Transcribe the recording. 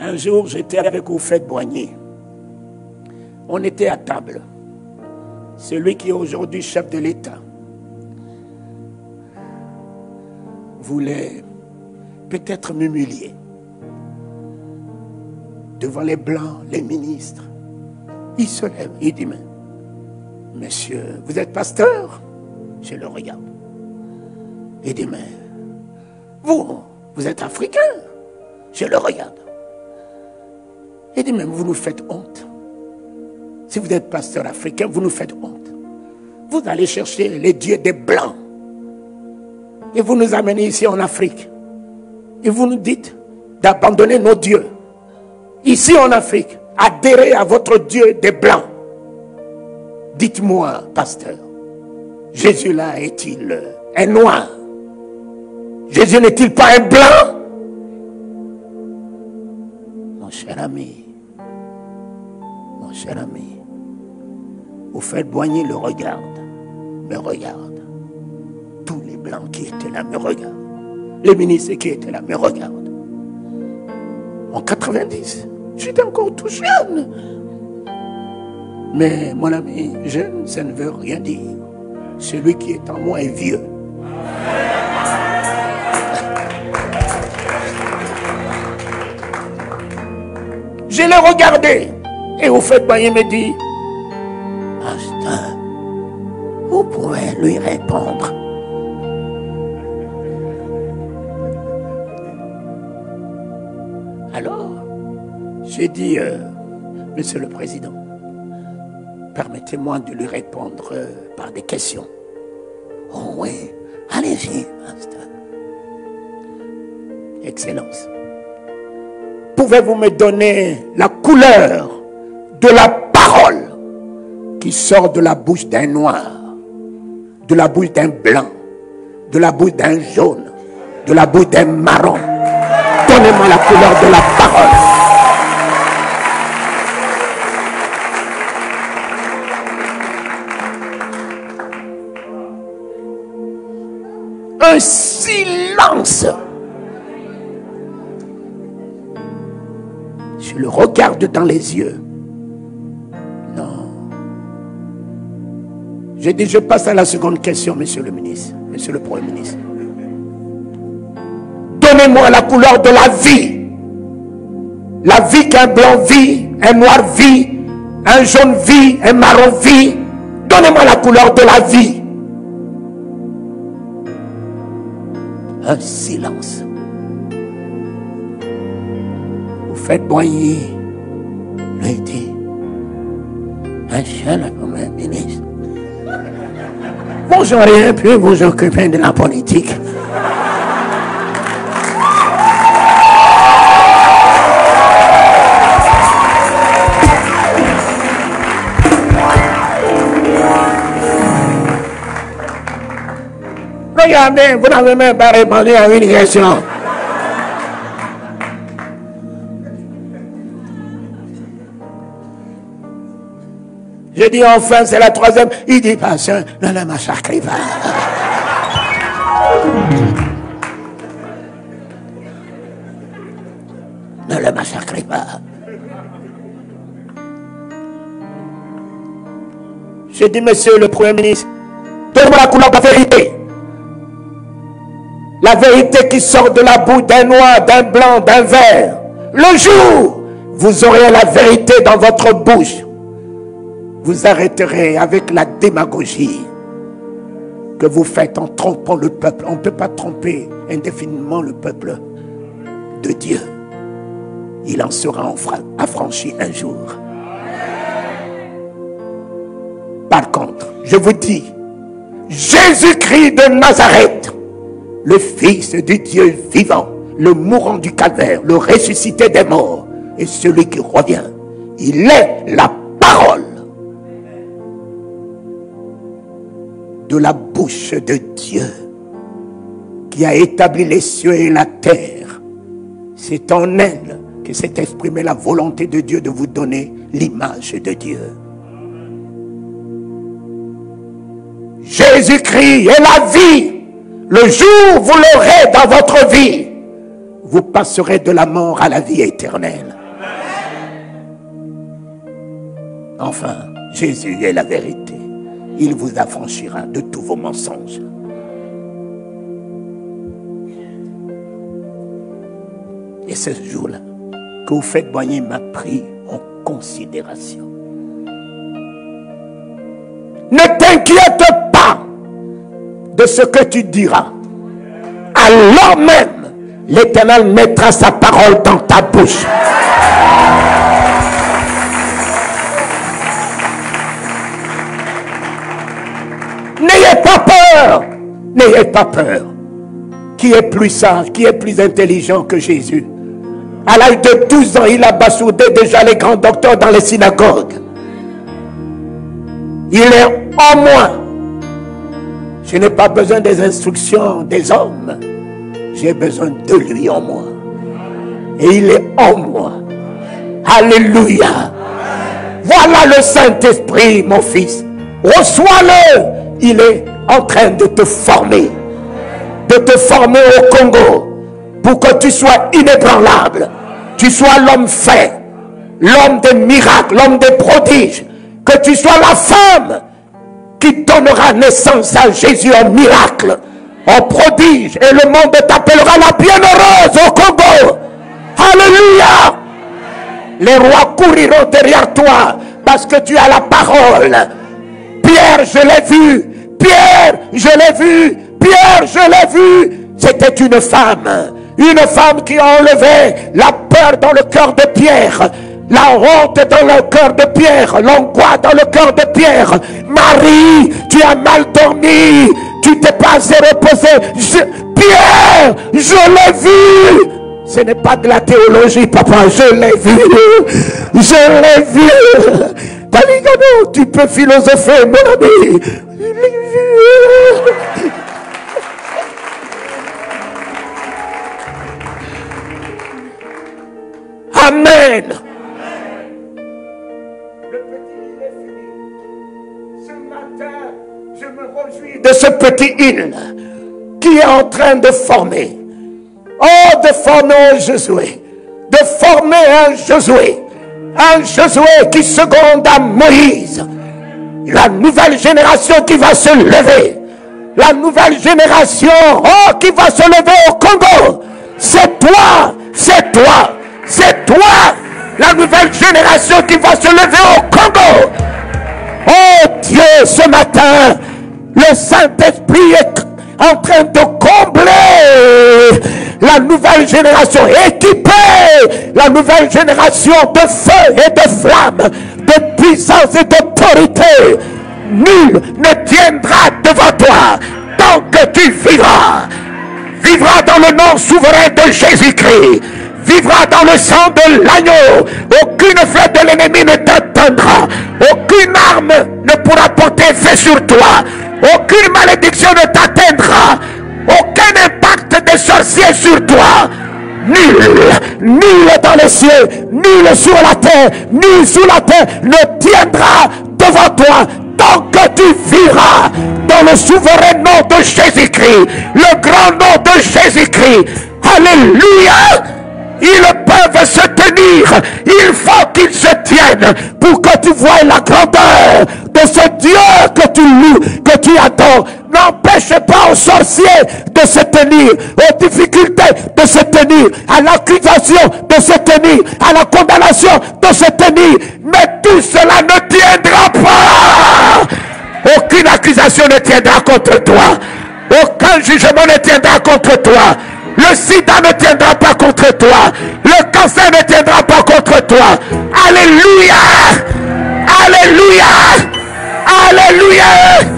Un jour, j'étais avec Houphouët-Boigny. On était à table. Celui qui est aujourd'hui chef de l'État voulait peut-être m'humilier devant les Blancs, les ministres. Il se lève, il dit, mais monsieur, vous êtes pasteur? Je le regarde. Il dit, mais vous êtes africain? Je le regarde. Il dit, mais vous nous faites honte. Si vous êtes pasteur africain, vous nous faites honte. Vous allez chercher les dieux des Blancs. Et vous nous amenez ici en Afrique. Et vous nous dites d'abandonner nos dieux. Ici en Afrique, adhérez à votre Dieu des Blancs. Dites-moi, pasteur, Jésus là est-il un noir? Jésus n'est-il pas un blanc? Mon cher ami, Houphouët-Boigny le regarde, me regarde. Tous les Blancs qui étaient là me regardent. Les ministres qui étaient là me regardent. En 90, j'étais encore tout jeune. Mais mon ami, jeune, ça ne veut rien dire. Celui qui est en moi est vieux. Je l'ai regardé. Et Houphouët-Boigny me dit, pasteur, vous pouvez lui répondre. Alors, j'ai dit, Monsieur le Président, permettez-moi de lui répondre par des questions. Oh oui, allez-y, pasteur. Excellence, pouvez-vous me donner la couleur de la parole qui sort de la bouche d'un noir, de la bouche d'un blanc, de la bouche d'un jaune, de la bouche d'un marron? Donnez-moi la couleur de la parole. Un silence. Je le regarde dans les yeux. Non. J'ai dit, je passe à la seconde question, monsieur le ministre, monsieur le Premier ministre. Donnez-moi la couleur de la vie. La vie qu'un blanc vit, un noir vit, un jaune vit, un marron vit. Donnez-moi la couleur de la vie. Un silence. Houphouët-Boigny lui dit, monsieur le Premier ministre, vous auriez pu vous occuper de la politique. Regardez, vous n'avez même pas répondu à une question. Je dis enfin, c'est la troisième. Il dit, pasteur, ne le massacrez pas. Ne le massacrez pas. Je dis, monsieur le Premier ministre, donnez-moi la couleur de la vérité. La vérité qui sort de la bouche d'un noir, d'un blanc, d'un vert. Le jour, vous aurez la vérité dans votre bouche. Vous arrêterez avec la démagogie que vous faites en trompant le peuple. On ne peut pas tromper indéfiniment le peuple de Dieu. Il en sera affranchi un jour. Par contre, je vous dis, Jésus-Christ de Nazareth, le Fils du Dieu vivant, le mourant du calvaire, le ressuscité des morts, et celui qui revient, il est la parole de la bouche de Dieu qui a établi les cieux et la terre. C'est en elle que s'est exprimée la volonté de Dieu de vous donner l'image de Dieu. Jésus-Christ est la vie. Le jour où vous l'aurez dans votre vie, vous passerez de la mort à la vie éternelle. Enfin, Jésus est la vérité. Il vous affranchira de tous vos mensonges. Et ce jour-là, que vous faites voyer m'a pris en considération. Ne t'inquiète pas de ce que tu diras. Alors même, l'Éternel mettra sa parole dans ta bouche. N'ayez pas peur. N'ayez pas peur. Qui est plus sage, qui est plus intelligent que Jésus? À l'âge de 12 ans, il a bassourdé déjà les grands docteurs dans les synagogues. Il est en moi. Je n'ai pas besoin des instructions des hommes. J'ai besoin de lui en moi. Et il est en moi. Alléluia. Voilà le Saint-Esprit, mon fils. Reçois-le. Il est en train de te former. De te former au Congo. Pour que tu sois inébranlable. Tu sois l'homme fait. L'homme des miracles. L'homme des prodiges. Que tu sois la femme qui donnera naissance à Jésus en miracle, en prodige. Et le monde t'appellera la bienheureuse au Congo. Alléluia. Les rois couriront derrière toi parce que tu as la parole. Pierre, je l'ai vu. Pierre, je l'ai vu. Pierre, je l'ai vu. C'était une femme qui a enlevé la peur dans le cœur de Pierre, la honte dans le cœur de Pierre, l'angoisse dans le cœur de Pierre. Marie, tu as mal dormi, tu t'es pas assez reposé. Pierre, je l'ai vu. Ce n'est pas de la théologie, papa, je l'ai vu. Je l'ai vu. Taligano, tu peux philosopher, mon ami. Je l'ai vu. Amen. Le petit île est fini. Ce matin, je me réjouis de ce petit île qui est en train de former. Oh, de former un Josué. De former un Josué. Un Josué qui seconde à Moïse. La nouvelle génération qui va se lever. La nouvelle génération, oh, qui va se lever au Congo. C'est toi, c'est toi. C'est toi, la nouvelle génération qui va se lever au Congo. Oh Dieu, ce matin, le Saint-Esprit est en train de combler la nouvelle génération, équiper la nouvelle génération de feu et de flamme, de puissance et d'autorité. Nul ne tiendra devant toi tant que tu vivras. Vivras dans le nom souverain de Jésus-Christ. Vivra dans le sang de l'agneau. Aucune flèche de l'ennemi ne t'atteindra. Aucune arme ne pourra porter effet sur toi. Aucune malédiction ne t'atteindra. Aucun impact des sorciers sur toi. Nul dans les cieux, nul sur la terre, nul sous la terre ne tiendra devant toi tant que tu vivras dans le souverain nom de Jésus-Christ, le grand nom de Jésus-Christ. Alléluia. Ils peuvent se tenir. Il faut qu'ils se tiennent pour que tu vois la grandeur de ce Dieu que tu loues, que tu adores. N'empêche pas aux sorciers de se tenir, aux difficultés de se tenir, à l'accusation de se tenir, à la condamnation de se tenir. Mais tout cela ne tiendra pas. Aucune accusation ne tiendra contre toi. Aucun jugement ne tiendra contre toi. Le sida ne tiendra pas contre toi. Le cancer ne tiendra pas contre toi. Alléluia. Alléluia. Alléluia.